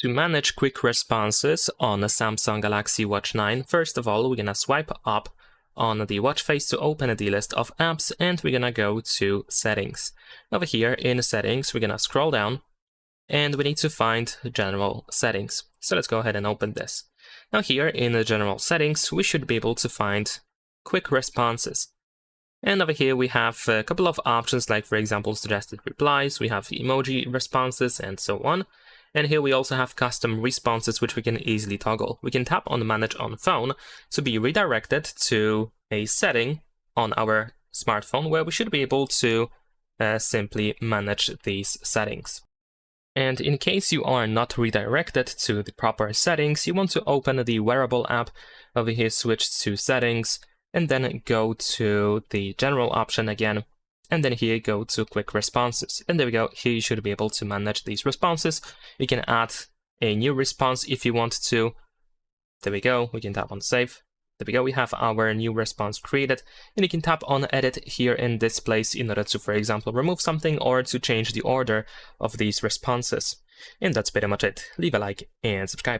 To manage quick responses on a Samsung Galaxy Watch 9, first of all, we're gonna swipe up on the watch face to open the list of apps, and we're gonna go to Settings. Over here in Settings, we're gonna scroll down, and we need to find General Settings. So let's go ahead and open this. Now here in the General Settings, we should be able to find Quick Responses. And over here we have a couple of options, like for example suggested replies, we have emoji responses, and so on. And here we also have custom responses, which we can easily toggle. We can tap on Manage on Phone to be redirected to a setting on our smartphone where we should be able to simply manage these settings. And in case you are not redirected to the proper settings, you want to open the wearable app. Over here, switch to Settings, and then go to the General option again. And then here go to Quick Responses. And there we go. Here you should be able to manage these responses. You can add a new response if you want to. There we go. We can tap on Save. There we go. We have our new response created. And you can tap on Edit here in this place in order to, for example, remove something or to change the order of these responses. And that's pretty much it. Leave a like and subscribe.